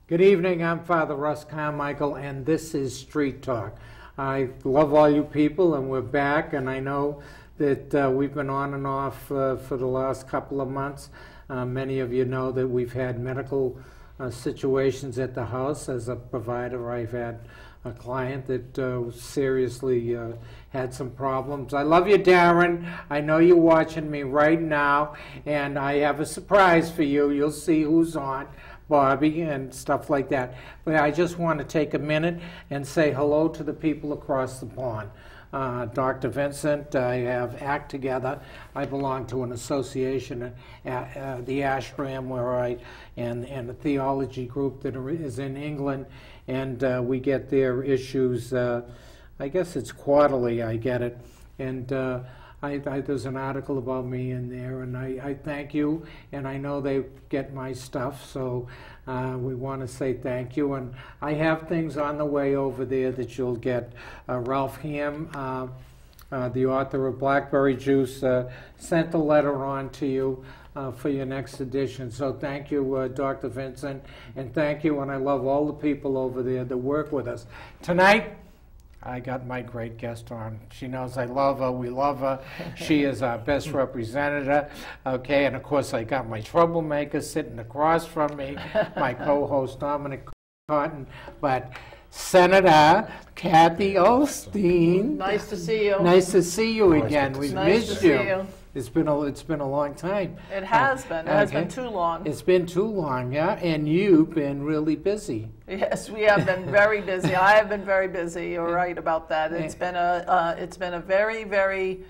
Good evening, I'm Father Russ Carmichael, and this is Street Talk. I love all you people, and we're back, and I know that we've been on and off for the last couple of months. Many of you know that we've had medical situations at the house. As a provider, I've had a client that seriously had some problems. I love you, Darren. I know you're watching me right now, and I have a surprise for you. You'll see who's on. Bobby and stuff like that. But I just want to take a minute and say hello to the people across the pond. Dr. Vincent, I have ACT Together. I belong to an association at the Ashram and a theology group that is in England, and we get their issues, I guess it's quarterly, I get it. And there's an article about me in there, and I thank you, and I know they get my stuff, so we want to say thank you. And I have things on the way over there that you'll get. Ralph Ham, the author of Blackberry Juice, sent a letter on to you for your next edition. So thank you, Dr. Vincent, and thank you, and I love all the people over there that work with us. Tonight, I got my great guest on. She knows I love her. We love her. She is our best representative. Okay, and of course I got my troublemaker sitting across from me, my co-host Dominic. But Senator Cathy Osten. Nice to see you. Nice to see you again. We've missed you. It's been a long time. It has been. It has been too long. It's been too long, yeah. And you've been really busy. Yes, we have been very busy. I have been very busy. You're right about that. It's been a very, very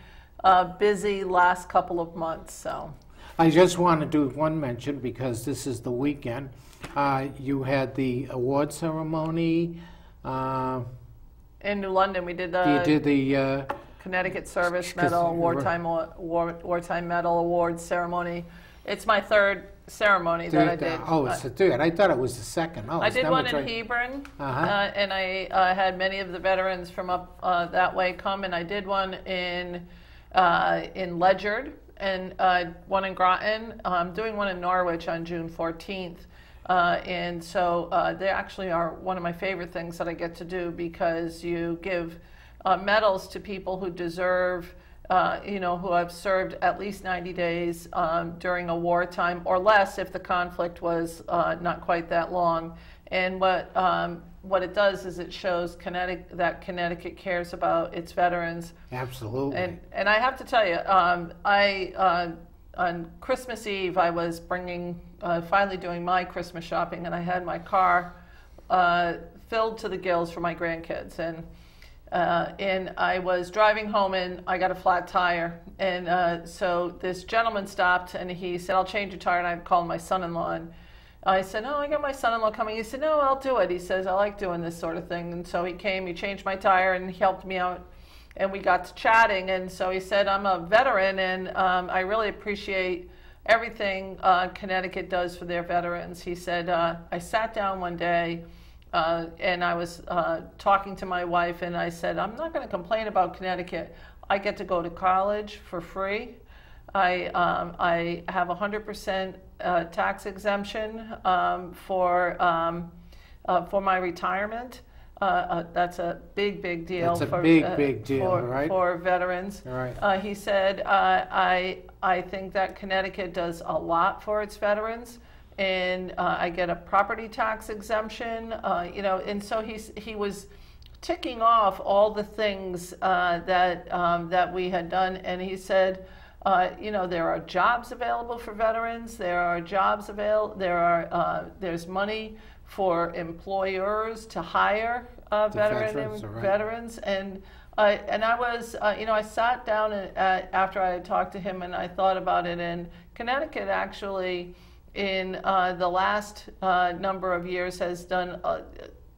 busy last couple of months. So I just want to do one mention because this is the weekend. You had the award ceremony in New London. We did you did the Connecticut Service Medal, Wartime Medal Award ceremony. It's my third ceremony that I did. Oh, it's the third. I thought it was the second. Oh, I did one in Hebron, and I had many of the veterans from up that way come, and I did one in Ledyard, and one in Groton. I'm doing one in Norwich on June 14th. And so they actually are one of my favorite things that I get to do, because you give medals to people who deserve, who have served at least 90 days during a wartime or less if the conflict was not quite that long. And what it does is it shows that Connecticut cares about its veterans. Absolutely. And I have to tell you, on Christmas Eve, I was finally doing my Christmas shopping, and I had my car filled to the gills for my grandkids. And I was driving home, and I got a flat tire. And so this gentleman stopped, and he said, "I'll change your tire." And I called my son-in-law, and I said, "No, I got my son-in-law coming." He said, "No, I'll do it." He says, "I like doing this sort of thing." And so he came, he changed my tire, and he helped me out. And we got to chatting, and so he said, "I'm a veteran, and I really appreciate everything Connecticut does for their veterans." He said, "I sat down one day, and I was talking to my wife, and I said, I'm not going to complain about Connecticut. I get to go to college for free. I have 100% tax exemption for my retirement." That's a big deal. That's a big deal, right? For veterans. Right. He said, I think that Connecticut does a lot for its veterans, and I get a property tax exemption, and so he was ticking off all the things that we had done, and he said, there are jobs available for veterans. There's money for employers to hire veterans, and I was, I sat down after I had talked to him, and I thought about it. And Connecticut actually, in the last number of years, has done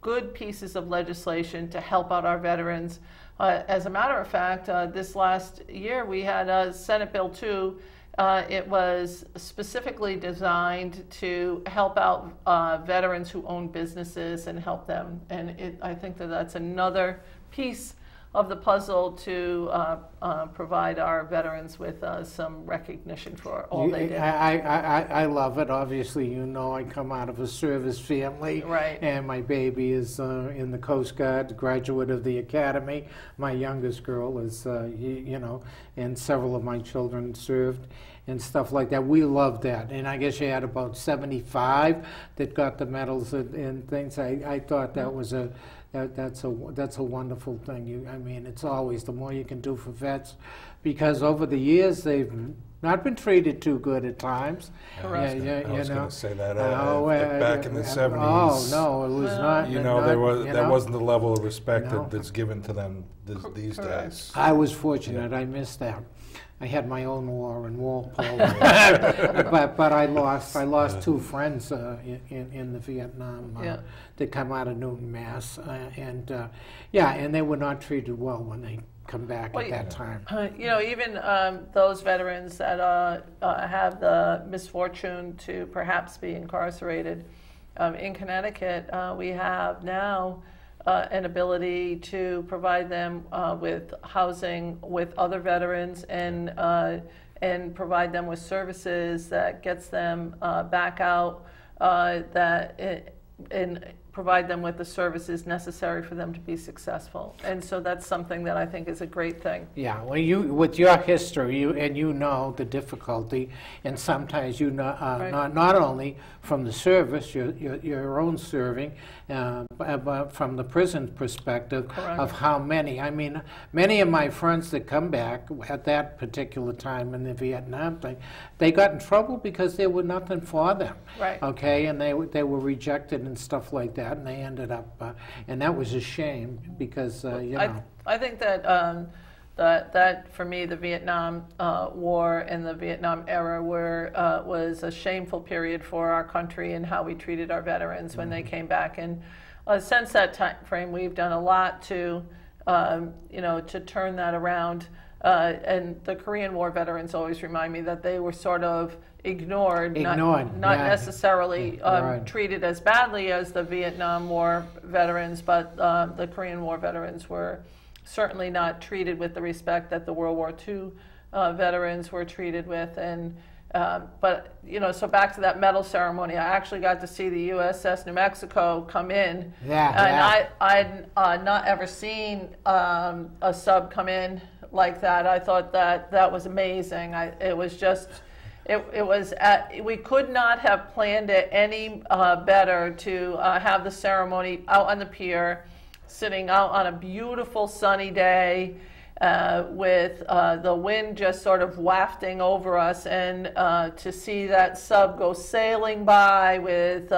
good pieces of legislation to help out our veterans. As a matter of fact, this last year we had Senate Bill 2. It was specifically designed to help out veterans who own businesses and help them. And I think that that's another piece of the puzzle to provide our veterans with some recognition for all they did. I love it. Obviously, you know, I come out of a service family, Right. And my baby is in the Coast Guard, graduate of the academy. My youngest girl is, you know, and several of my children served and stuff like that. We love that, and I guess you had about 75 that got the medals and things. I thought that was that's a wonderful thing. I mean, it's always the more you can do for vets, because over the years they've not been treated too good at times. Correct. I was going to say that. Back in the 70s. Oh no, it was not. You know, there wasn't the level of respect No. that's given to them these Correct. days. I was fortunate. I missed that. I had my own war in Walpole, but I lost two friends in the Vietnam Yeah. that come out of Newton, Mass, and they were not treated well when they come back Well, at that time. You know, even those veterans that have the misfortune to perhaps be incarcerated, in Connecticut, we have now an ability to provide them with housing with other veterans and provide them with services that gets them back out, and provide them with the services necessary for them to be successful. And so that's something that I think is a great thing. Yeah, well, with your history, you know the difficulty, and sometimes you know Right. not only from the service, your own serving, but from the prison perspective. Correct. Of how many. I mean, many of my friends that come back at that particular time in the Vietnam thing, they got in trouble because there was nothing for them. Right. Okay, and they were rejected and stuff like that, and they ended up, and that was a shame because you know. I think that that for me, the Vietnam War and the Vietnam era was a shameful period for our country and how we treated our veterans when they came back. And since that time frame, we've done a lot to you know, to turn that around. And the Korean War veterans always remind me that they were sort of ignored, not yeah. necessarily Right. treated as badly as the Vietnam War veterans, but the Korean War veterans were certainly not treated with the respect that the World War II veterans were treated with. And but you know, so back to that medal ceremony, I actually got to see the USS New Mexico come in, and I'd not ever seen a sub come in like that. I thought that was amazing. It was just. It was we could not have planned it any better to have the ceremony out on the pier, sitting out on a beautiful sunny day with the wind just sort of wafting over us, and to see that sub go sailing by with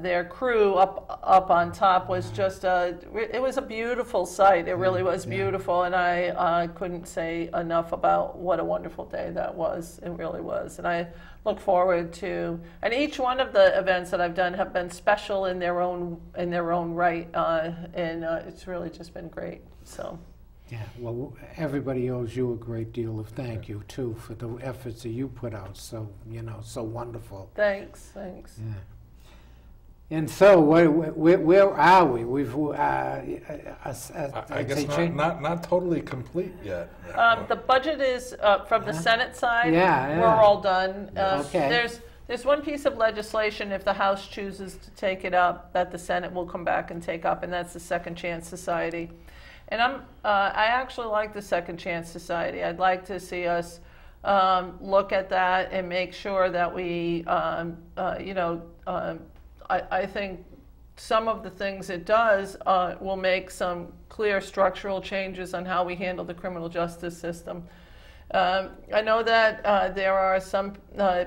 their crew up on top was just it was a beautiful sight. It really was beautiful, and I couldn't say enough about what a wonderful day that was. It really was, and I look forward to. And each one of the events that I've done have been special in their own right, and it's really just been great. So. Yeah, well, everybody owes you a great deal of thank you too for the efforts that you put out. So so wonderful. Thanks. Yeah. And so, where are we? We've I guess not totally complete yet. The budget is from the Senate side. Yeah. We're all done. Okay. There's one piece of legislation, if the House chooses to take it up, that the Senate will come back and take up, and that's the Second Chance Society. And I actually like the Second Chance Society. I'd like to see us look at that and make sure that we, I think some of the things it does will make some clear structural changes on how we handle the criminal justice system. I know that there are some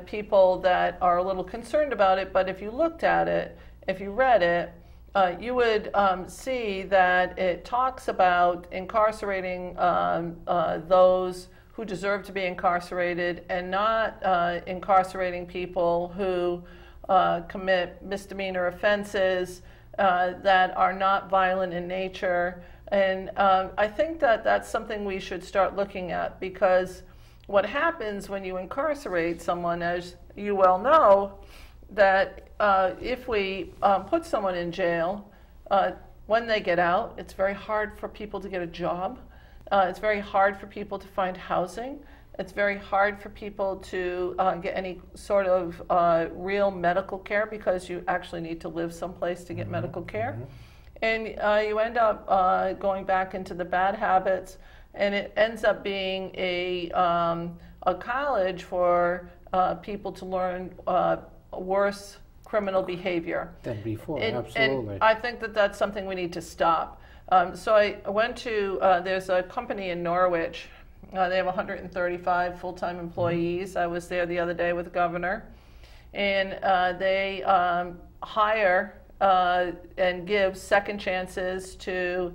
people that are a little concerned about it, but if you looked at it, if you read it, you would see that it talks about incarcerating those who deserve to be incarcerated and not incarcerating people who commit misdemeanor offenses that are not violent in nature. And I think that that's something we should start looking at, because what happens when you incarcerate someone, as you well know, that if we put someone in jail, when they get out, it's very hard for people to get a job. It's very hard for people to find housing. It's very hard for people to get any sort of real medical care, because you actually need to live someplace to get medical care. And you end up going back into the bad habits, and it ends up being a college for people to learn worse criminal behavior than before. Absolutely. And I think that that's something we need to stop. So I went to, there's a company in Norwich. They have 135 full-time employees. I was there the other day with the governor. And they hire and give second chances to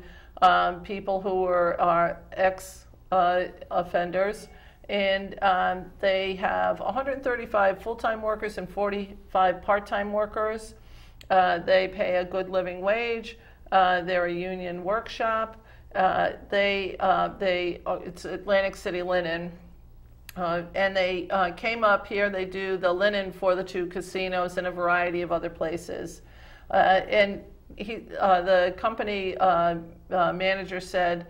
people who are ex-offenders. And they have 135 full-time workers and 45 part-time workers. They pay a good living wage. They're a union workshop. It's Atlantic City Linen. And they came up here. They do the linen for the 2 casinos and a variety of other places. And the company manager said,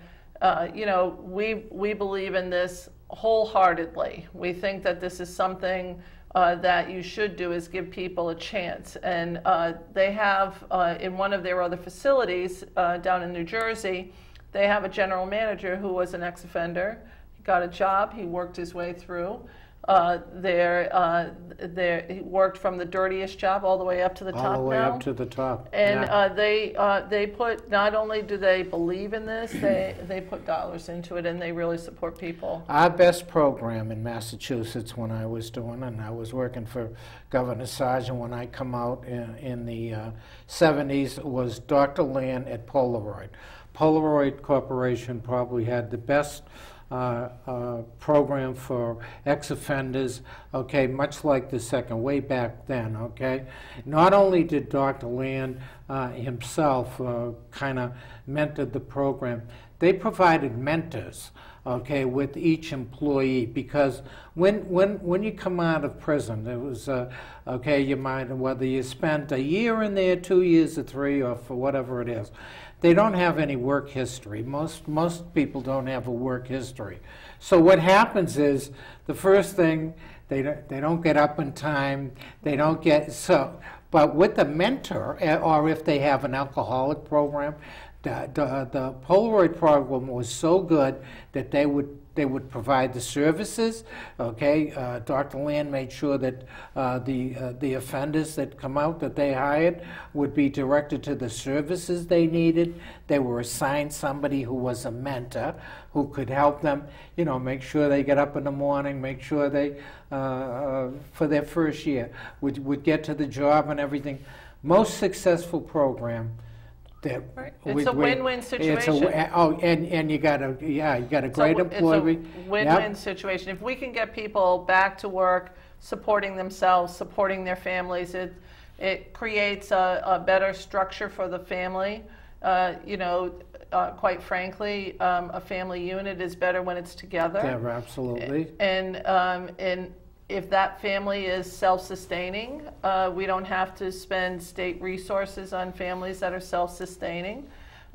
you know, we believe in this wholeheartedly. We think that this is something that you should do, is give people a chance. And they have, in one of their other facilities down in New Jersey, they have a general manager who was an ex-offender. He got a job, he worked his way through. He worked from the dirtiest job all the way up to the top now. All the way up to the top. And they put, not only do they believe in this, they put dollars into it, and they really support people. Our best program in Massachusetts, when I was doing, and I was working for Governor Sargent when I come out in the 70s, was Dr. Land at Polaroid. Polaroid Corporation probably had the best program for ex-offenders, okay, much like the second, way back then, okay. Not only did Dr. Land himself kind of mentored the program, they provided mentors, okay, with each employee, because when you come out of prison, it was, okay, you might, whether you spent a year in there, 2 years or 3, or for whatever it is, they don't have any work history. Most people don't have a work history. So what happens is, the first thing, they don't get up in time, they don't get, so, but with a mentor, or if they have an alcoholic program, the Polaroid program was so good that they would provide the services. Okay, Dr. Land made sure that the offenders that come out that they hired would be directed to the services they needed. They were assigned somebody who was a mentor who could help them, you know, make sure they get up in the morning, make sure they, for their first year, would get to the job and everything. Most successful program. Right. It's a win-win situation. And you got a great employee. It's a win-win situation. If we can get people back to work, supporting themselves, supporting their families, it creates a better structure for the family. You know, quite frankly, a family unit is better when it's together. Yeah, absolutely. And if that family is self-sustaining, we don't have to spend state resources on families that are self-sustaining.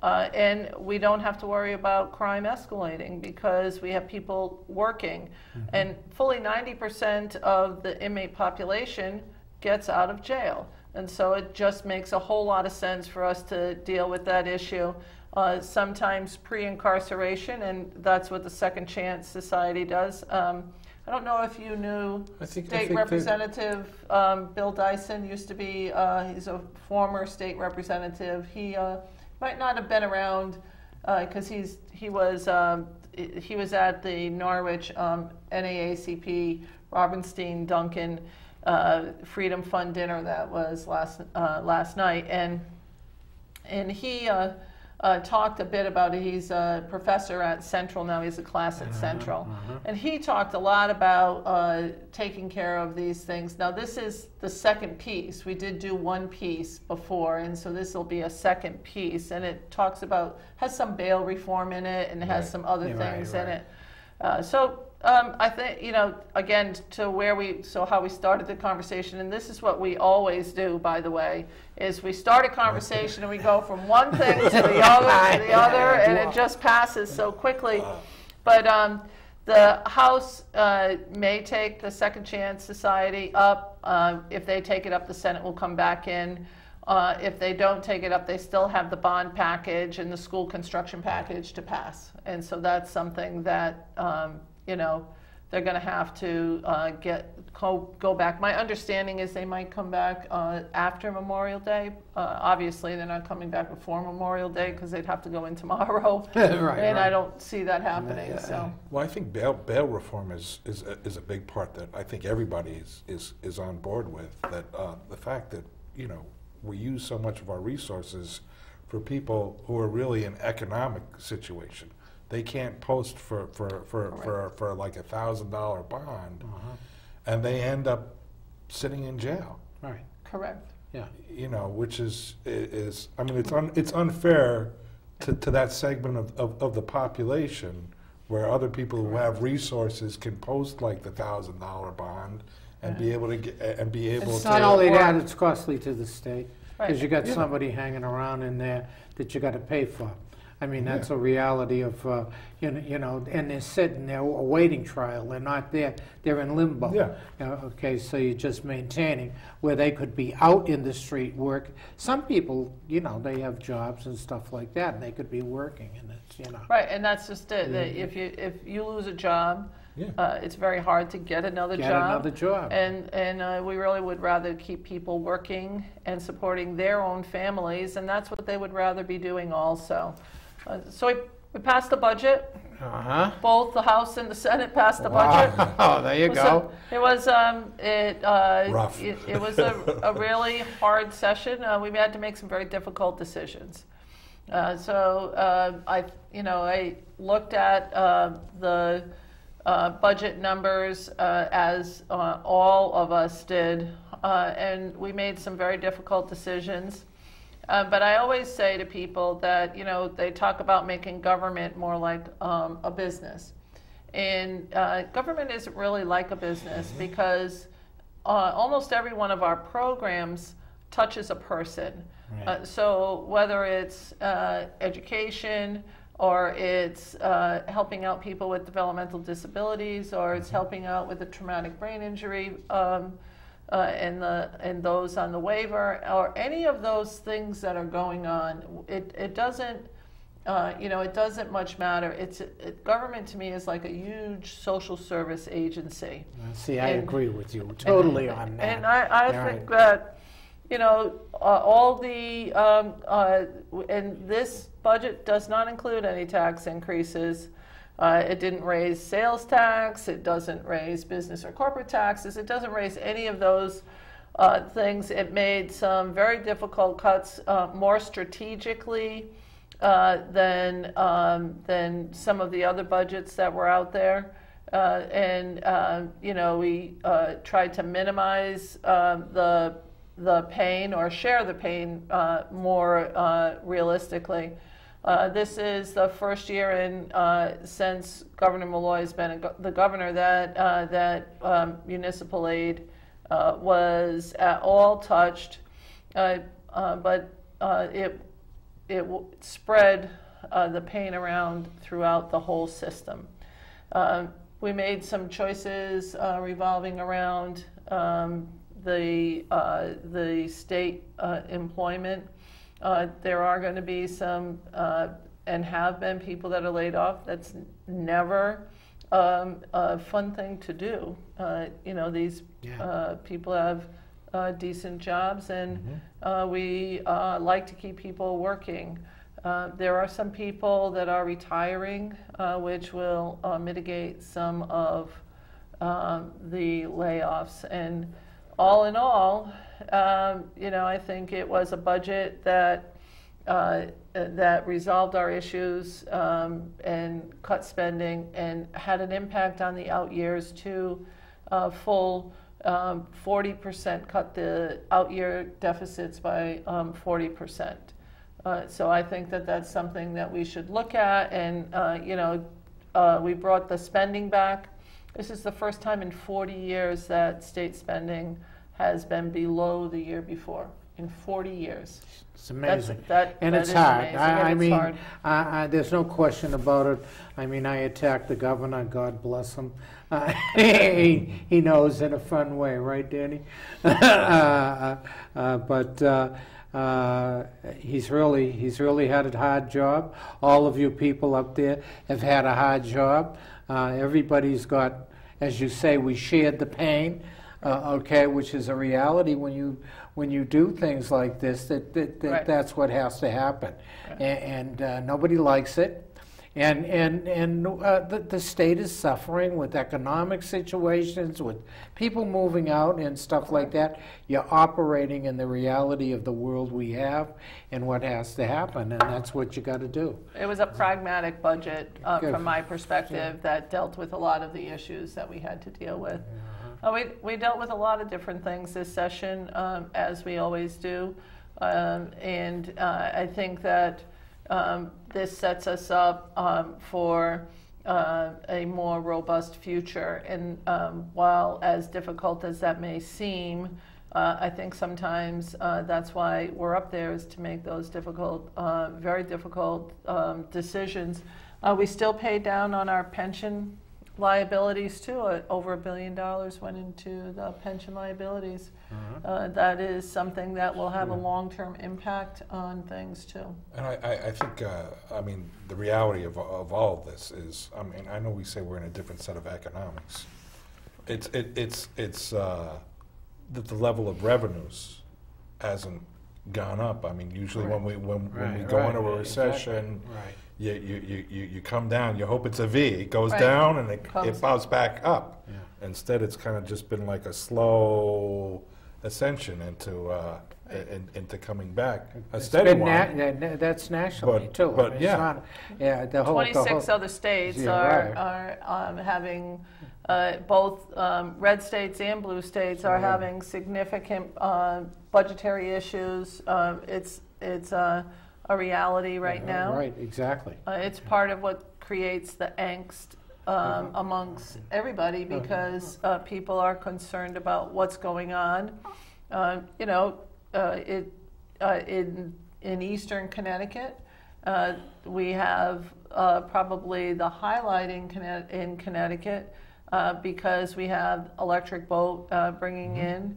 And we don't have to worry about crime escalating because we have people working. Mm-hmm. And fully 90% of the inmate population gets out of jail. And so it just makes a whole lot of sense for us to deal with that issue. Sometimes pre-incarceration, and that's what the Second Chance Society does. I don't know if you knew State Representative Bill Dyson used to be, he's a former state representative. He might not have been around because he was at the Norwich NAACP Robinstein Duncan Freedom Fund dinner that was last night, and he talked a bit about it. He's a professor at Central now. He's a class at Central. And he talked a lot about taking care of these things. Now, this is the second piece. We did do one piece before, and so this will be a second piece. And it talks about, has some bail reform in it, and has some other things in it. So I think, again, how we started the conversation, and this is what we always do, by the way, is we start a conversation and we go from one thing to the other, and it just passes so quickly. But the House may take the Second Chance Society up. If they take it up, the Senate will come back in. If they don't take it up, they still have the bond package and the school construction package to pass. And so that's something that, they're going to have to go back. My understanding is they might come back after Memorial Day. Obviously, they're not coming back before Memorial Day because they'd have to go in tomorrow. Right. I don't see that happening. So. Well, I think bail reform is a big part that I think everybody is on board with. That the fact that we use so much of our resources for people who are really in economic situation. They can't post for like $1,000 bond, and they end up sitting in jail. Right. Correct. Yeah. Which is I mean, it's unfair to that segment of the population where other people who have resources can post like the $1,000 bond and be able to get It's not only that; it's costly to the state because you got Yeah. somebody hanging around in there that you got to pay for. I mean, that's a reality of, and they're sitting there awaiting trial. They're not there. They're in limbo. Yeah. Okay, so you're just maintaining where they could be out in the street work. Some people, they have jobs and stuff like that, and they could be working, and it's, Right, and that's just it. That if you lose a job, it's very hard to get another job. And we really would rather keep people working and supporting their own families, and that's what they would rather be doing also. So we passed the budget. Both the House and the Senate passed the budget. Oh, there you go. It was rough. It was a really hard session. We had to make some very difficult decisions. I looked at the budget numbers as all of us did, and we made some very difficult decisions. But I always say to people that, they talk about making government more like a business. And government isn't really like a business because almost every one of our programs touches a person. Right. So whether it's education, or it's helping out people with developmental disabilities, or it's helping out with a traumatic brain injury, and those on the waiver, or any of those things that are going on, it doesn't, it doesn't much matter. Government to me is like a huge social service agency. See, I agree with you totally on that. And I think that, all the, and this budget does not include any tax increases. It didn't raise sales tax, it doesn't raise business or corporate taxes, it doesn't raise any of those things. It made some very difficult cuts more strategically than some of the other budgets that were out there. We tried to minimize the pain or share the pain more realistically. This is the first year since Governor Malloy has been the governor that municipal aid was at all touched, but it spread the pain around throughout the whole system. We made some choices revolving around the state employment. There are going to be some, and have been, people that are laid off. That's never a fun thing to do. These people have decent jobs, and we like to keep people working. There are some people that are retiring, which will mitigate some of the layoffs. And all in all, I think it was a budget that resolved our issues and cut spending and had an impact on the out years to full 40%, cut the out year deficits by 40%. So I think that that's something that we should look at, and we brought the spending back This is the first time in 40 years that state spending has been below the year before. In 40 years. It's amazing. And it's hard. I mean, there's no question about it. I mean, I attacked the governor, God bless him. He knows in a fun way, right, Danny? But he's really had a hard job. All of you people up there have had a hard job. Everybody's got, as you say, we shared the pain. Okay, which is a reality when you do things like this. Right. That's what has to happen, right. and nobody likes it. And the state is suffering with economic situations, with people moving out and stuff like that. You're operating in the reality of the world we have and what has to happen, and that's what you got to do. It was a pragmatic budget from my perspective that dealt with a lot of the issues that we had to deal with. We dealt with a lot of different things this session, as we always do, and I think that this sets us up for a more robust future. And while as difficult as that may seem, I think sometimes that's why we're up there, is to make those difficult, very difficult decisions. We still pay down on our pension liabilities too. Over $1 billion went into the pension liabilities. That is something that will have a long-term impact on things too. And I think, I mean, the reality of all of this is, I mean, I know we say we're in a different set of economics. It's that the level of revenues hasn't gone up. I mean, usually when we go into a recession, you come down. You hope it's a V. It goes down and it bounces back up. Yeah. Instead, it's kind of just been like a slow ascension into coming back. A steady one. That's nationally too. But I mean, yeah, the whole 26 other states are having. Both red states and blue states are having significant budgetary issues. It's a reality right now. Right, exactly. It's part of what creates the angst amongst everybody, because people are concerned about what's going on. In eastern Connecticut, we have probably the highlight in Connecticut. Because we have electric boat bringing in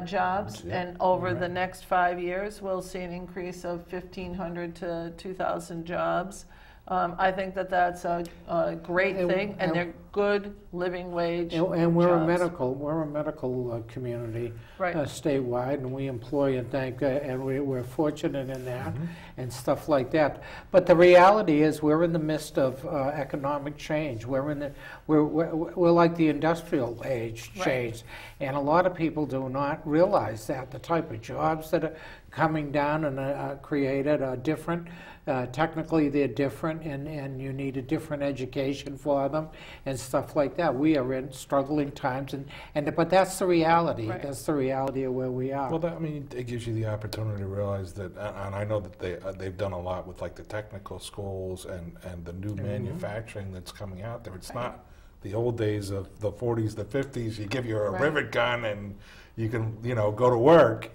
jobs, and over the next 5 years, we'll see an increase of 1,500 to 2,000 jobs. I think that that's a great thing, and they're good living wage and we're jobs. a medical community statewide, and we employ and and we're fortunate in that and stuff like that. But the reality is, we're in the midst of economic change. We're like the industrial age change, and a lot of people do not realize that the type of jobs that are coming down and are created are different. Technically, they're different, and you need a different education for them and stuff like that. We are in struggling times, but that's the reality. Right. That's the reality of where we are. Well, I mean, it gives you the opportunity to realize that, and I know that they've done a lot with like the technical schools and the new manufacturing that's coming out there. It's not the old days of the 40s, the 50s. You give you a rivet gun and you can, go to work.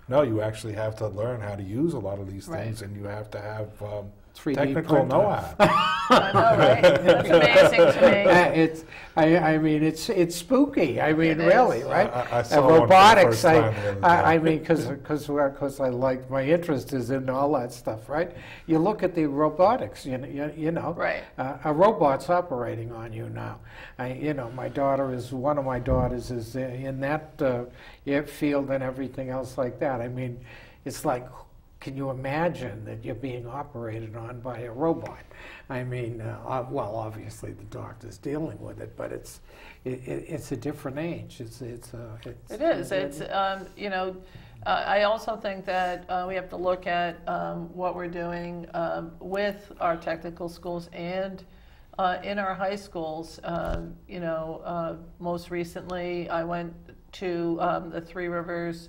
No, you actually have to learn how to use a lot of these things, and you have to have technical know-how. I know, right? That's amazing to me. I mean, it's spooky. I mean, really, right? I saw robotics. I mean, because I like, my interest is in all that stuff, right? You look at the robotics. Right. A robot's operating on you now. One of my daughters is in that field and everything else like that. I mean, it's like, can you imagine that you're being operated on by a robot? I mean, well, obviously the doctor's dealing with it, but it's a different age. It is. I also think that we have to look at what we're doing with our technical schools and in our high schools. Most recently, I went to the Three Rivers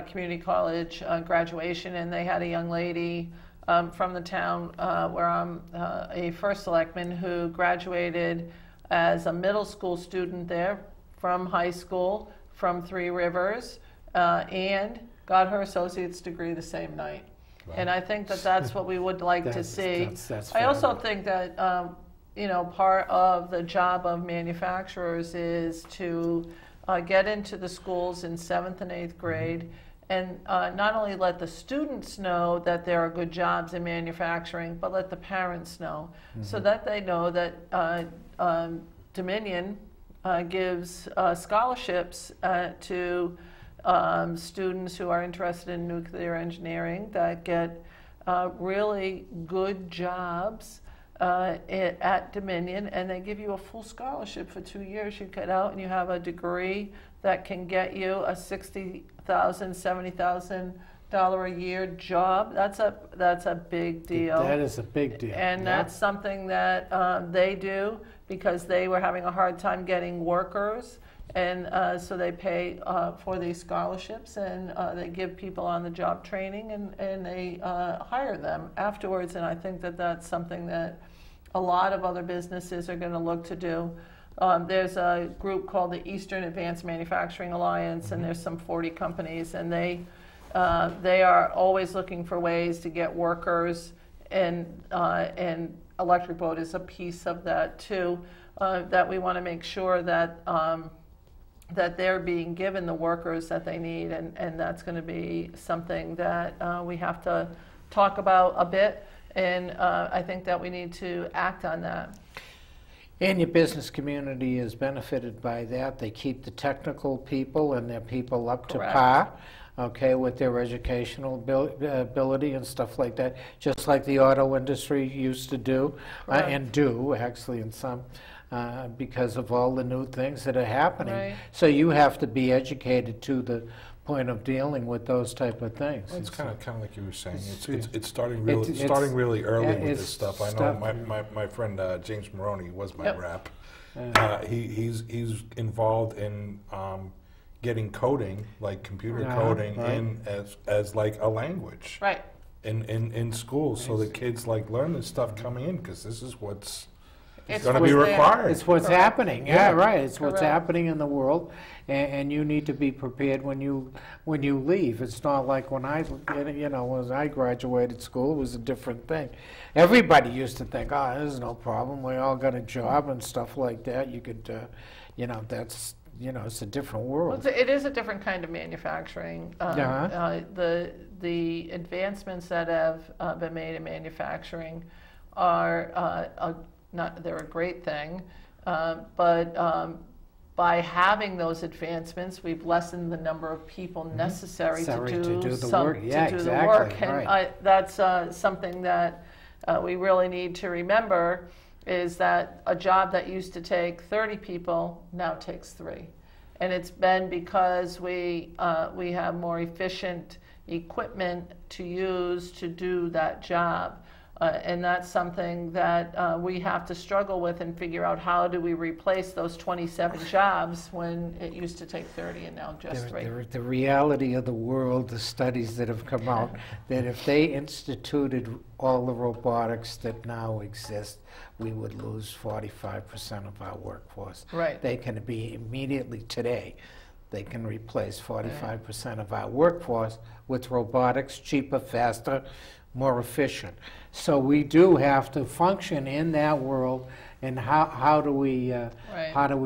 Community College graduation, and they had a young lady from the town where I'm a first selectman who graduated as a middle school student there from high school, from Three Rivers, and got her associate's degree the same night. Wow. And I think that that's what we would like to see. That's I also fabulous. think that you know, part of the job of manufacturers is to get into the schools in 7th and 8th grade and not only let the students know that there are good jobs in manufacturing, but let the parents know, so that they know that Dominion gives scholarships to students who are interested in nuclear engineering that get really good jobs at Dominion, and they give you a full scholarship for 2 years. You get out and you have a degree that can get you a $60,000, $70,000 a year job. That's a big deal. That is a big deal. And that's something that they do because they were having a hard time getting workers. And so they pay for these scholarships, and they give people on-the-job training, and they hire them afterwards. And I think that that's something that a lot of other businesses are going to look to do. There's a group called the Eastern Advanced Manufacturing Alliance, and there's some 40 companies, and they are always looking for ways to get workers, and Electric Boat is a piece of that too, that we want to make sure that that they're being given the workers that they need, and that's going to be something that we have to talk about a bit, and I think that we need to act on that. And your business community is benefited by that. They keep the technical people and their people up to par, okay, with their educational ability and stuff like that, just like the auto industry used to do, and do actually in some. Because of all the new things that are happening. Right. So you have to be educated to the point of dealing with those type of things. Well, it's kind of like you were saying. it's- It's starting really early with it's this stuff. I know stuff- my friend James Maroney was my Yep. rep. He's involved in getting coding, like computer coding, in as like a language. Right. In schools, so the kids like learn this stuff coming in, because this is what's It's going to be what's there. required. It's what's Correct. happening. Yeah. Yeah, right. It's what's Correct. happening in the world, and you need to be prepared when you leave. It's not like when I graduated school, it was a different thing. Everybody used to think, oh, there's no problem. We all got a job and stuff like that. You could, that's. It's a different world. Well, it is a different kind of manufacturing. The advancements that have been made in manufacturing are they're a great thing, but by having those advancements, we've lessened the number of people necessary to do the work. Yeah, to do exactly. the work, and Right. that's something that we really need to remember. Is that a job that used to take 30 people now takes 3, and it's been because we have more efficient equipment to use to do that job. And that's something that we have to struggle with and figure out, how do we replace those 27 jobs when it used to take 30 and now just 3. The reality of the world, the studies that have come out, that if they instituted all the robotics that now exist, we would lose 45% of our workforce. Right. They can be immediately today. They can replace 45% of our workforce with robotics, cheaper, faster, more efficient. So we do have to function in that world. And how do we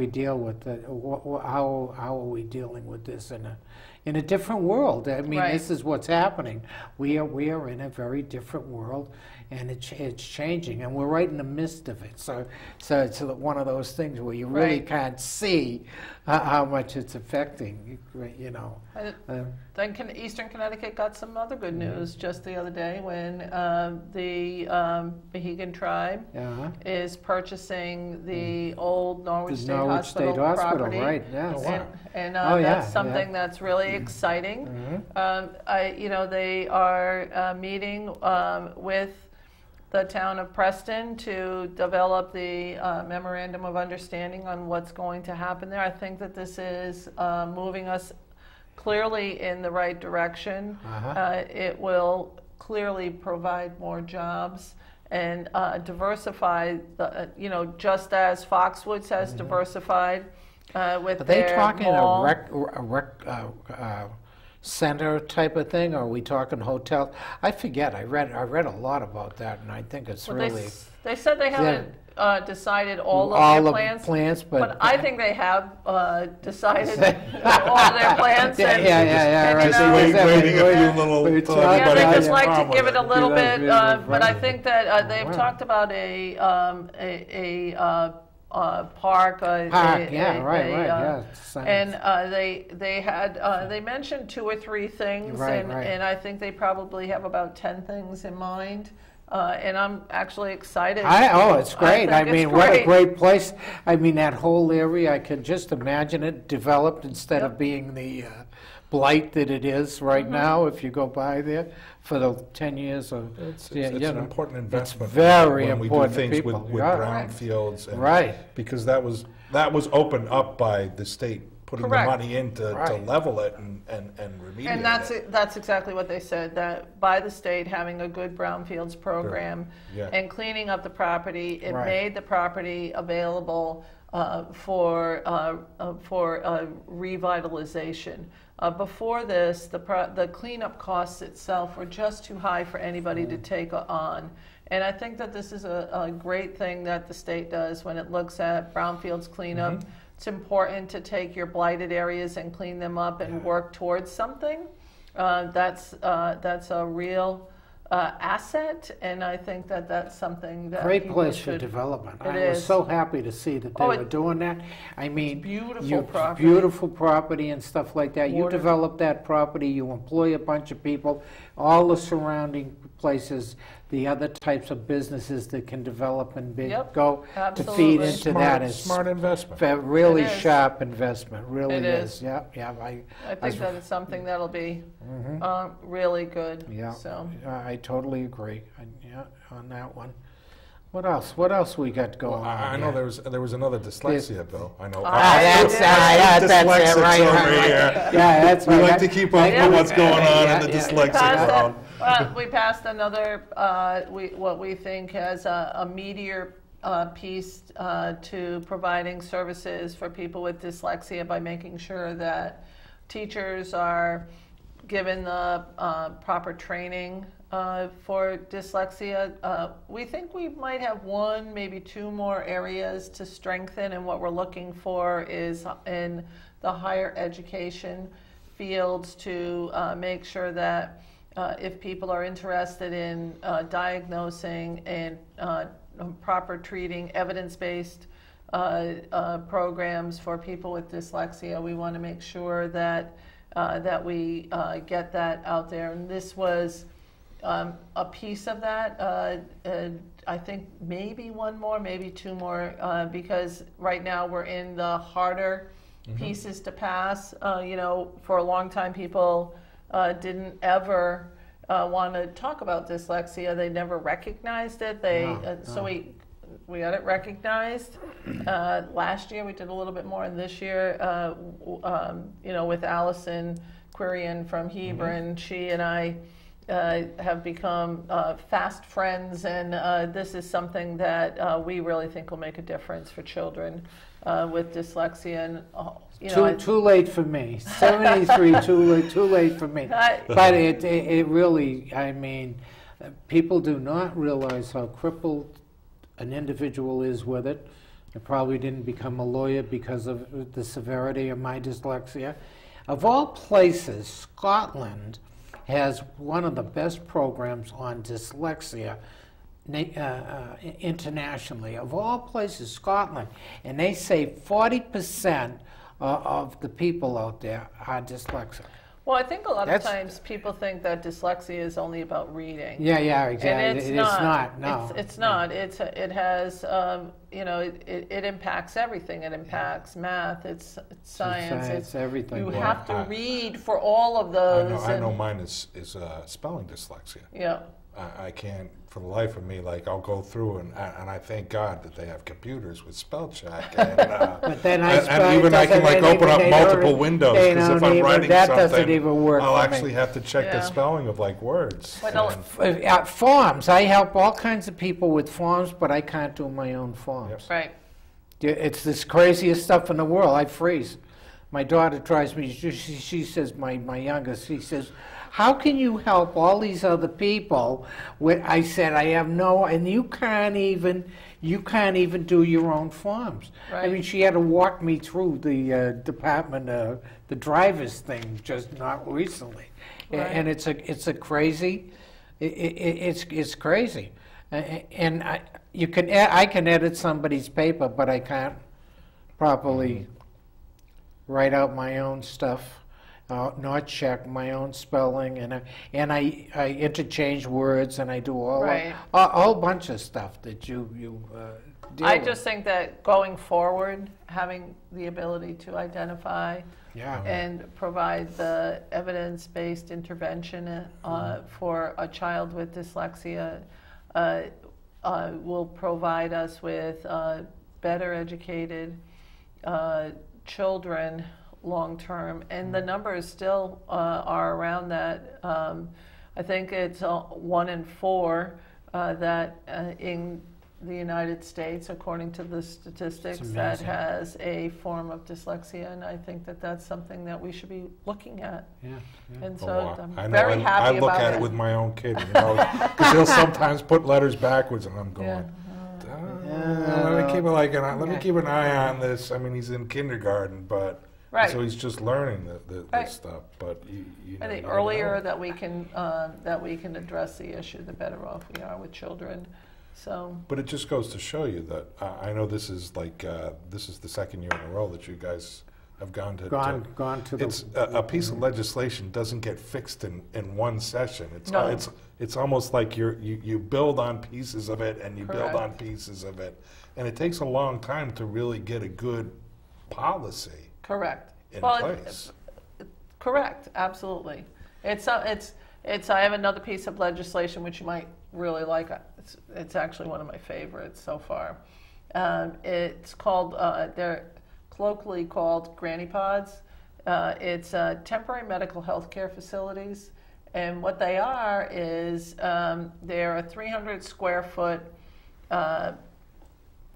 deal with it? How are we dealing with this in a different world? I mean, this is what's happening. We are in a very different world, and it's changing, and we're right in the midst of it. So it's one of those things where you really can't see how much it's affecting. Then Eastern Connecticut got some other good news just the other day when the Mohegan tribe is purchasing the old Norwich State Hospital property. Right? Yeah. Oh, wow. And that's something that's really exciting. They are meeting with the town of Preston to develop the memorandum of understanding on what's going to happen there. I think that this is moving us clearly in the right direction. It will clearly provide more jobs, and diversify, just as Foxwoods has diversified with Are they their talking mall. a rec center type of thing, or are we talking hotel? I forget. I read a lot about that, and I think it's Well, really they said they haven't decided all of all their of plans. the plans, but I think they have decided all of their plans. yeah, and- yeah, yeah, and, right. you Just know, waiting a few Yeah. little But till it's- Yeah, everybody they gets just like to calm with give it a little Yeah, bit, that's but I right. think that they've Wow. talked about a park. Park, yeah, right, yeah. And they mentioned 2 or 3 things, Right, and, right. and I think they probably have about 10 things in mind. And I'm actually excited. It's great. I think mean, it's what a great. great place. I mean, that whole area, I can just imagine it developed instead of being the blight that it is right now if you go by there for the 10 years. It's Yeah, an you know, important investment. very when we important do to things people. with Yeah. brownfields, and Right. because that was opened up by the state putting Correct. the money in to Right. level it and remediate And it. that's exactly what they said, that by the state having a good brownfields program Yeah. and cleaning up the property, it Right. made the property available for revitalization. Before this, the cleanup costs itself were just too high for anybody to take on. And I think that this is a great thing that the state does when it looks at brownfields cleanup. It's important to take your blighted areas and clean them up and work towards something. That's a real asset, and I think that that's something that Great people place for should. development. It I was is. so happy to see that they Oh, were it- doing that. I mean, beautiful property. beautiful property and stuff like that. You Water. develop that property, you employ a bunch of people, all the surrounding places, the other types of businesses that can develop and Yep, go to feed absolutely. into that is Smart investment. really It is. sharp investment. Really It is. Yeah, yeah. I think that it's something that'll be really good. Yeah, So I totally agree. Yeah, on that one. What else? What else we got going Well, on? I know here? there was another dyslexia bill. I know. That's it, Dyslexics right, over right, here. right. Yeah, that's We right. like to keep up Yeah. with what's going on Yeah, in the yeah. dyslexic world. we passed another what we think has a meteor piece to providing services for people with dyslexia by making sure that teachers are given the proper training for dyslexia. We think we might have 1, maybe 2 more areas to strengthen, and what we're looking for is in the higher education fields to make sure that if people are interested in diagnosing and proper treating evidence-based programs for people with dyslexia, we want to make sure that we get that out there. And this was a piece of that. I think maybe 1 more, maybe 2 more, because right now we're in the harder pieces to pass. For a long time, people didn't ever want to talk about dyslexia. They never recognized it. So we got it recognized. Last year we did a little bit more, and this year, with Allison Quirian from Hebron, she and I have become fast friends, and this is something that we really think will make a difference for children with dyslexia. And Too late for me. 73, too late for me. But it really, I mean, people do not realize how crippled an individual is with it. I probably didn't become a lawyer because of the severity of my dyslexia. Of all places, Scotland has one of the best programs on dyslexia internationally. Of all places, Scotland. And they say 40% of the people out there are dyslexic. Well, I think a lot of That's- times people think that dyslexia is only about reading. Yeah, exactly. And it's not. No. It's not. It has, it impacts everything. It impacts math. It's science. It's everything. You Yeah. have to read for all of those. I know mine is spelling dyslexia. Yeah. I can't, for the life of me, like I'll go through and I thank God that they have computers with spell check, and, But then and even I can like open up multiple windows, because if I'm writing that something, doesn't even work I'll for actually me. have to check the Yeah. spelling of like words. But And- Forms, I help all kinds of people with forms, but I can't do my own forms. right. It's this craziest stuff in the world. I freeze. My daughter tries me. She says, my youngest, she says, how can you help all these other people? I said, I have no, and you can't even do your own forms. I Right. mean, she had to walk me through the department, the driver's thing, just not recently, Right. and it's a crazy, it's crazy, and I can edit somebody's paper, but I can't properly write out my own stuff, not check my own spelling, and I interchange words, and I do Right. a whole bunch of stuff that you deal I with. just think that going forward, having the ability to identify Yeah. and provide the evidence-based intervention for a child with dyslexia will provide us with better educated children long-term, and the numbers still are around that. I think it's 1 in 4 that in the United States, according to the statistics, that amazing. has a form of dyslexia, and I think that that's something that we should be looking at. Yeah. And Oh, so wow. I'm I know, very I happy look about at it with my own kid, you know, because he'll sometimes put letters backwards, and I'm going, Yeah. let me keep an eye on this. I mean, he's in kindergarten, but Right. so he's just learning the Right. stuff. But you know, I think you never earlier know. that we can address the issue, the better off we are with children. So But it just goes to show you that I know this is like this is the second year in a row that you guys have gone to. Gone to the. It's a piece of legislation doesn't get fixed in one session. No. It's almost like you build on pieces of it, and you build on Correct. pieces of it, and it takes a long time to really get a good policy correct. in Well, place. correct, absolutely. It's I have another piece of legislation which you might really like. It's actually one of my favorites so far. It's called they're colloquially called granny pods. It's temporary medical health care facilities, and what they are is they're a 300 square foot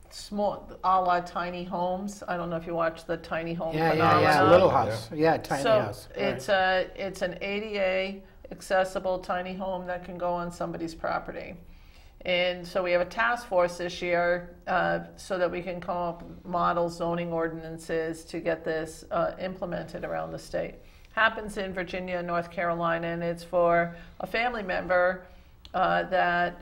small, a la tiny homes. I don't know if you watch the tiny home phenomenon. Little house. Yeah, tiny house. Right. It's an ADA accessible tiny home that can go on somebody's property. And so we have a task force this year so that we can come up with model zoning ordinances to get this implemented around the state. Happens in Virginia and North Carolina, and it's for a family member that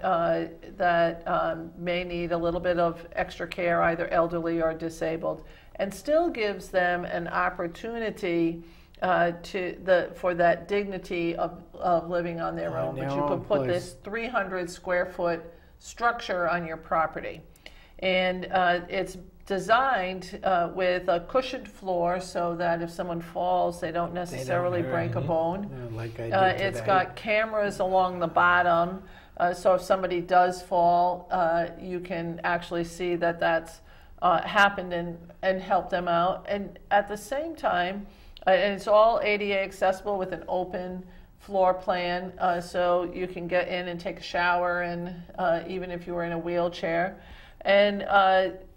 may need a little bit of extra care, either elderly or disabled, and still gives them an opportunity for that dignity of living on their own. But you could put this 300 square foot structure on your property, and it's designed with a cushioned floor so that if someone falls, they don't necessarily break a bone. Like I did It's today. got cameras along the bottom, so if somebody does fall, you can actually see that that's happened and help them out. And at the same time, and it's all ADA accessible with an open floor plan, so you can get in and take a shower, and even if you were in a wheelchair. And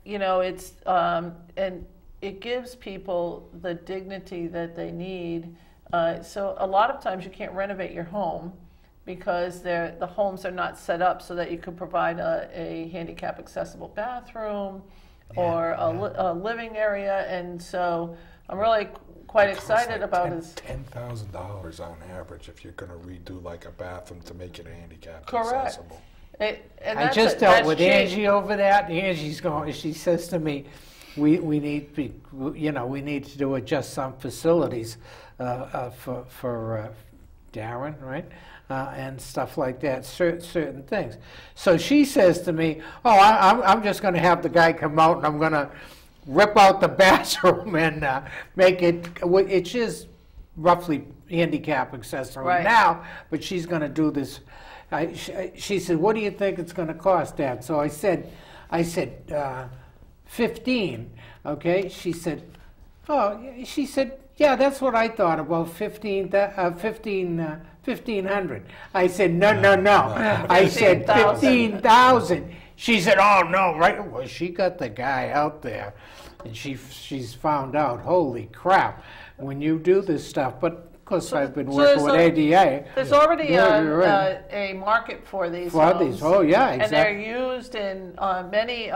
you know, it's and it gives people the dignity that they need. So a lot of times you can't renovate your home because the homes are not set up so that you could provide a handicap accessible bathroom or a living area. And so I'm really quite excited about this. $10,000 on average if you're going to redo like a bathroom to make it handicap Correct. accessible. And I that's just dealt that's with cheap. Angie over that. Angie says to me, we need to do adjust some facilities for Darren, right? And stuff like that, certain things. So she says to me, "Oh, I'm just going to have the guy come out and I'm going to rip out the bathroom and make it, which is roughly handicap accessible Right. now, but she's going to do this she said, "What do you think it's going to cost, Dad?" So I said, 15. Okay. She said, "Oh," she said, "Yeah, that's what I thought, about 1,500. I said, no. I said 15,000. She said, "Oh no, right?" Well, she got the guy out there, and she's found out. Holy crap! When you do this stuff, but of course I've been working with ADA. There's already a market for these homes. Oh yeah, exactly. And they're used in many.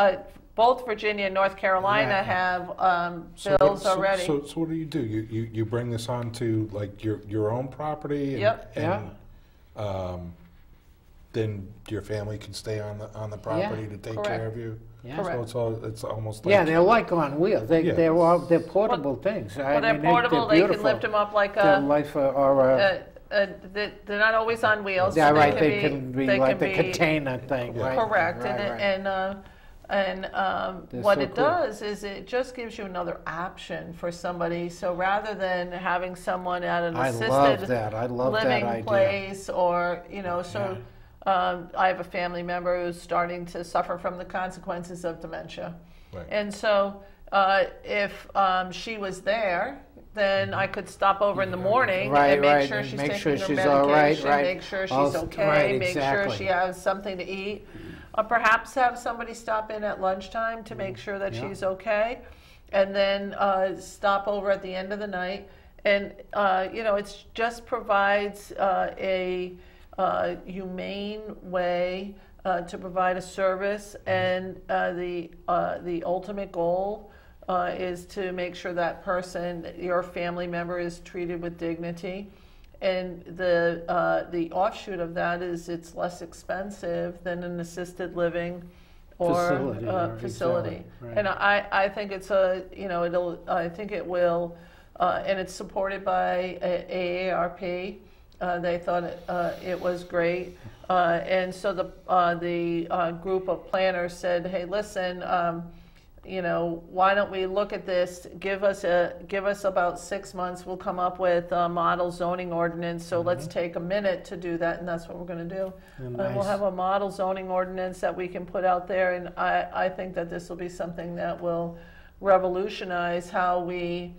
Both Virginia and North Carolina have bills already. So what do? You bring this on to like your own property? And, Yep. then your family can stay on the property to take care of you. Yeah. Correct. So it's almost like they're like on wheels. They're portable things. Well, they're portable. They can lift them up like they're a. They're not always on wheels. Yeah, so right. They can be like the container thing. Yeah. Right. Correct. Right. What so it cool. does is it just gives you another option for somebody. So rather than having someone at an assisted living place, or I have a family member who's starting to suffer from the consequences of dementia, Right. and so if she was there, then I could stop over in the morning and make sure she's taking her medication, make sure she's okay, make sure she has something to eat. Perhaps have somebody stop in at lunchtime to make sure that she's okay, and then stop over at the end of the night. And it just provides a humane way to provide a service, and the ultimate goal is to make sure that person, your family member, is treated with dignity. And the offshoot of that is it's less expensive than an assisted living or facility. Right. And I think it's I think it will, and it's supported by AARP. They thought it was great, and so the group of planners said, "Hey, listen. Why don't we look at this? Give us about 6 months. We'll come up with a model zoning ordinance. So let's take a minute to do that, and that's what we're going to do. Nice. We'll have a model zoning ordinance that we can put out there, and I think that this will be something that will revolutionize how we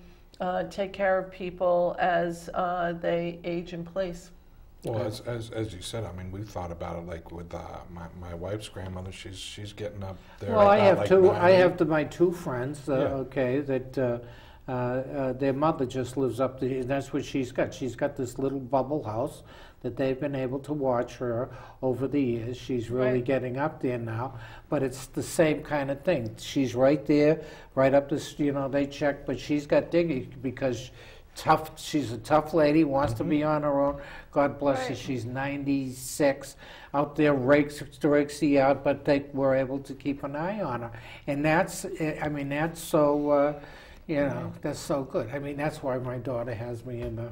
take care of people as they age in place." Well, as you said, I mean, we've thought about it like with my wife's grandmother. She's getting up there. Well, I have like two. 90. I have my two friends. That their mother just lives up there. And that's what she's got. She's got this little bubble house that they've been able to watch her over the years. She's really getting up there now, but it's the same kind of thing. She's right there, right up this. They check, but she's got dignity because. She's a tough lady, wants to be on her own. God bless her. She's 96, out there rakes the yard, but they were able to keep an eye on her. And that's so, that's so good. I mean, that's why my daughter has me in the...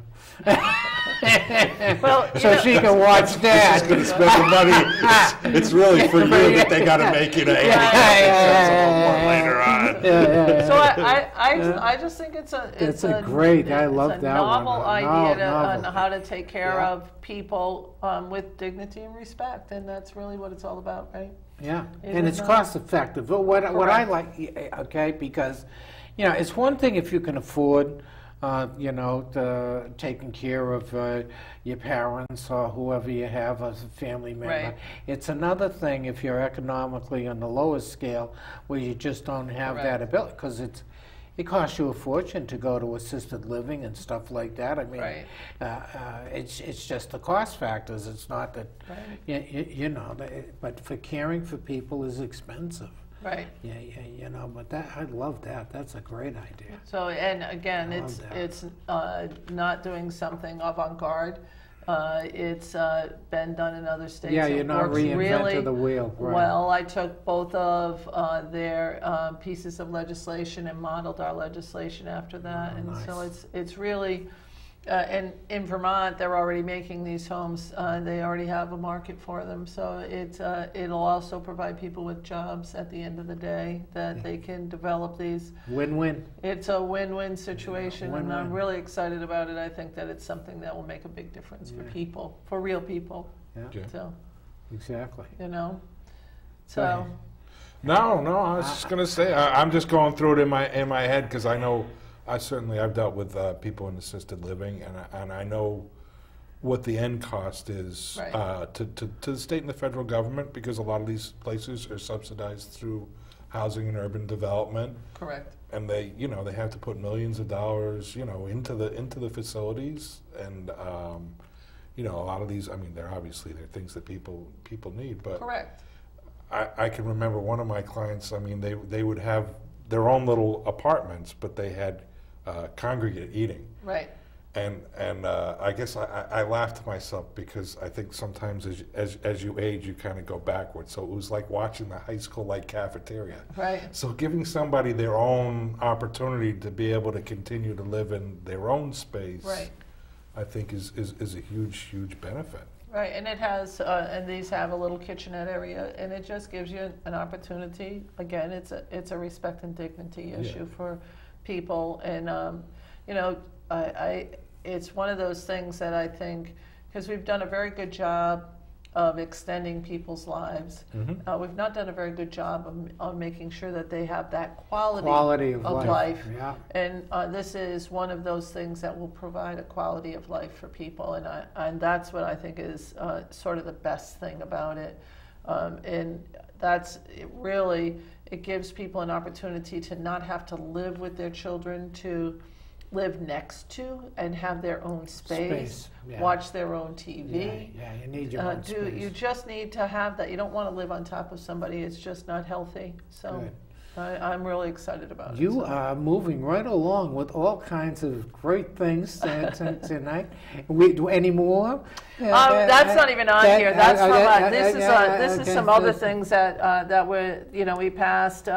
so she can watch Dad. She's going to spend the money. It's really for you that they got to make you to later on. So I just think it's a great. I love that novel one. idea on how to take care of people with dignity and respect, and that's really what it's all about, right? Yeah, and it's cost effective. What I like, because it's one thing if you can afford. Taking care of your parents or whoever you have as a family member. Right. It's another thing if you're economically on the lowest scale where you just don't have that ability, because it costs you a fortune to go to assisted living and stuff like that. I mean, it's just the cost factors. It's not that, but for caring for people is expensive. Right. But I love that. That's a great idea. So, and again, it's not doing something avant-garde. It's been done in other states. Yeah, you're not reinventing the wheel. Right. Well, I took both of their pieces of legislation and modeled our legislation after that, so it's really. And in Vermont, they're already making these homes. They already have a market for them. So it'll also provide people with jobs at the end of the day that they can develop these. Win-win. It's a win-win situation, and I'm really excited about it. I think that it's something that will make a big difference for people, for real people. Yeah. So. Exactly. you know. Go ahead. So, No, I was just going to say, I'm just going through it in my head because I know, I've dealt with people in assisted living, and I know what the end cost is Right. to the state and the federal government, because a lot of these places are subsidized through housing and urban development, correct. and they have to put millions of dollars into the facilities, and a lot of these, I mean, they're things that people need, but Correct. I can remember one of my clients, I mean, they would have their own little apartments, but they had congregate eating. Right. And I guess I laughed to myself because I think sometimes as you age, you kind of go backwards. So it was like watching the high school like cafeteria. Right. So giving somebody their own opportunity to be able to continue to live in their own space, Right. I think is a huge benefit. Right, and it has, and these have a little kitchenette area, and it just gives you an opportunity. Again, it's a respect and dignity issue for people, and it's one of those things that I think, because we've done a very good job of extending people's lives, we've not done a very good job of making sure that they have that quality of life. Yeah. And this is one of those things that will provide a quality of life for people, and that's what I think is sort of the best thing about it. And it gives people an opportunity to not have to live with their children, to live next to and have their own space. Yeah. Watch their own TV. Yeah, you need your own space. You just need to have that. You don't want to live on top of somebody. It's just not healthy. So I'm really excited about it. You are moving right along with all kinds of great things tonight. Any more? That's not even on here. That's from this is some other things that we passed.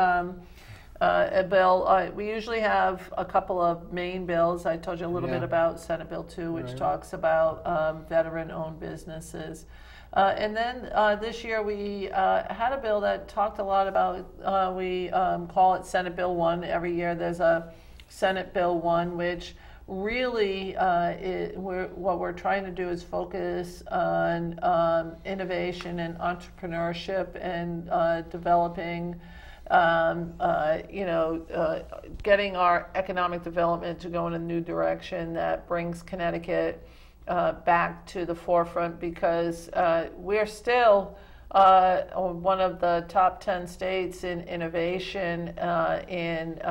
A bill. We usually have a couple of main bills. I told you a little bit about Senate Bill 2, which talks about veteran-owned businesses. And then this year we had a bill that talked a lot about, we call it Senate Bill 1. Every year there's a Senate Bill 1, which really what we're trying to do is focus on innovation and entrepreneurship and developing getting our economic development to go in a new direction that brings Connecticut back to the forefront, because we're still one of the top 10 states in innovation, and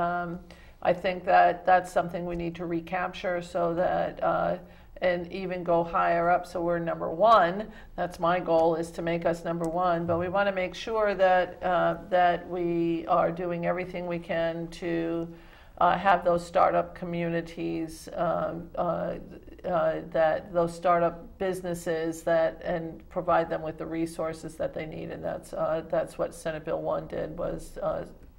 I think that that's something we need to recapture, so that and even go higher up, so we're number one. That's my goal, is to make us number one. But we want to make sure that that we are doing everything we can to have those startup communities, that those startup businesses, and provide them with the resources that they need. And that's what Senate Bill 1 did, was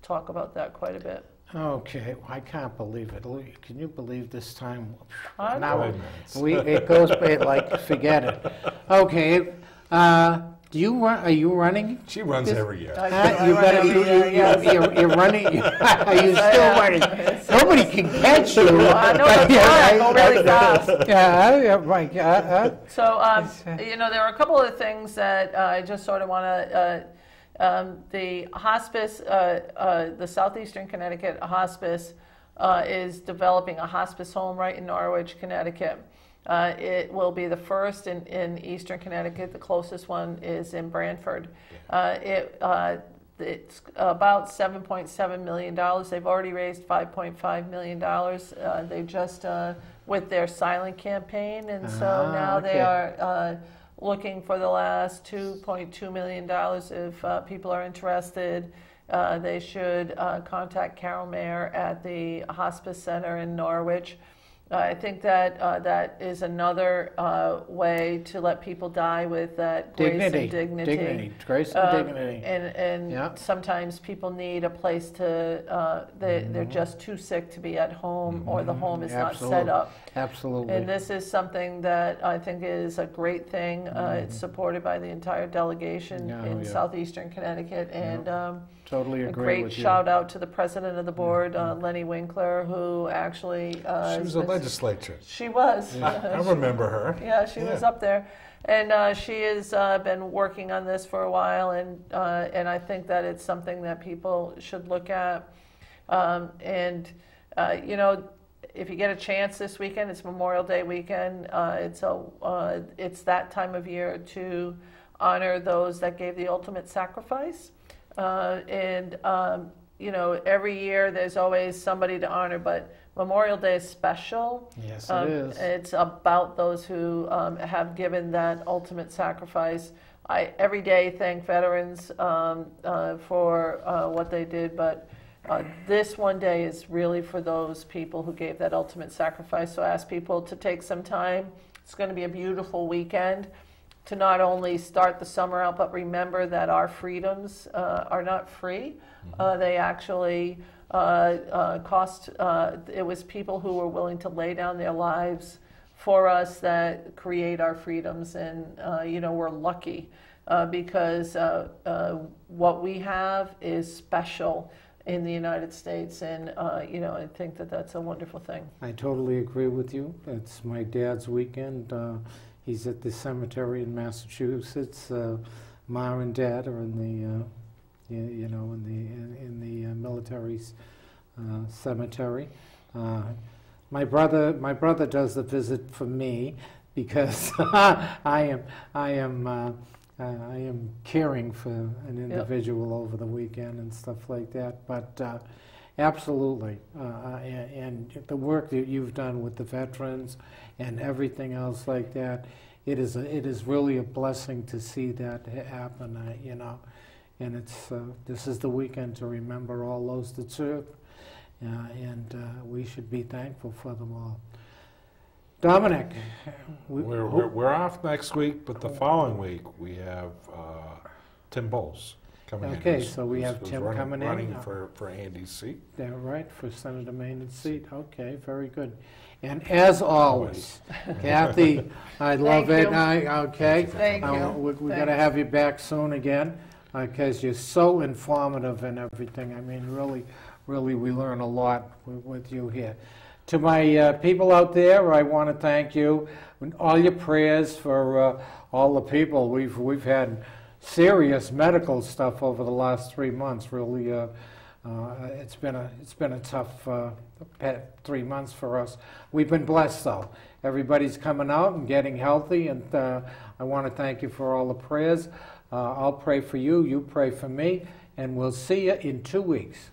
talk about that quite a bit. Okay, I can't believe it. Can you believe this time? I Now know. it goes like forget it. Okay, do you run? Are you running? She runs every year. You're running. Are you still running? Nobody can catch you. I know that's why I go really fast. Yeah, right. So, there are a couple of things that I just sort of want to. The hospice, the Southeastern Connecticut Hospice, is developing a hospice home right in Norwich, Connecticut. It will be the first in Eastern Connecticut. The closest one is in Branford. It's about $7.7 million. They've already raised $5.5 million. They just, with their silent campaign, and so now they are looking for the last $2.2 million. If people are interested, they should contact Carol Mayer at the Hospice Center in Norwich. I think that that is another way to let people die with that grace and dignity. Grace and dignity. And sometimes people need a place to, they're just too sick to be at home, or the home is not set up. Absolutely. And this is something that I think is a great thing. It's supported by the entire delegation in Southeastern Connecticut. And totally agree a great with you. shout out to the president of the board, Lenny Winkler, who actually... she was a legislator. She was. Yeah, I remember her. Yeah, she was up there. And she has been working on this for a while, and I think that it's something that people should look at. You know, if you get a chance this weekend, it's Memorial Day weekend. It's that time of year to honor those that gave the ultimate sacrifice. You know, every year there's always somebody to honor, but Memorial Day is special. Yes, it is. It's about those who have given that ultimate sacrifice. I every day thank veterans for what they did, but this one day is really for those people who gave that ultimate sacrifice. So I ask people to take some time. It's going to be a beautiful weekend to not only start the summer out, but remember that our freedoms are not free. They actually cost, it was people who were willing to lay down their lives for us that create our freedoms. And, you know, we're lucky because what we have is special in the United States. And, you know, I think that that's a wonderful thing. I totally agree with you. It's my dad's weekend. He's at the cemetery in Massachusetts. Ma and Dad are in the, you know, in the military cemetery. My brother does the visit for me because I am caring for an individual over the weekend and stuff like that. But absolutely, and the work that you've done with the veterans and everything else like that, it is really a blessing to see that happen. You know, and it's this is the weekend to remember all those that served, and we should be thankful for them all. Dominic, we're off next week, but the following week we have Tim Bowles coming in. Okay, so we have Tim coming in. Running for Andy's seat. Yeah, right, for Senator Maynard's seat. Okay, very good. And as always, Kathy, I love it. Thank you. We got to have you back soon again because you're so informative and everything. I mean, really, we learn a lot with you here. To my people out there, I want to thank you. All your prayers for all the people. We've had serious medical stuff over the last 3 months. Really, it's been a tough 3 months for us. We've been blessed though. Everybody's coming out and getting healthy, and I want to thank you for all the prayers. I'll pray for you. You pray for me, and we'll see you in 2 weeks.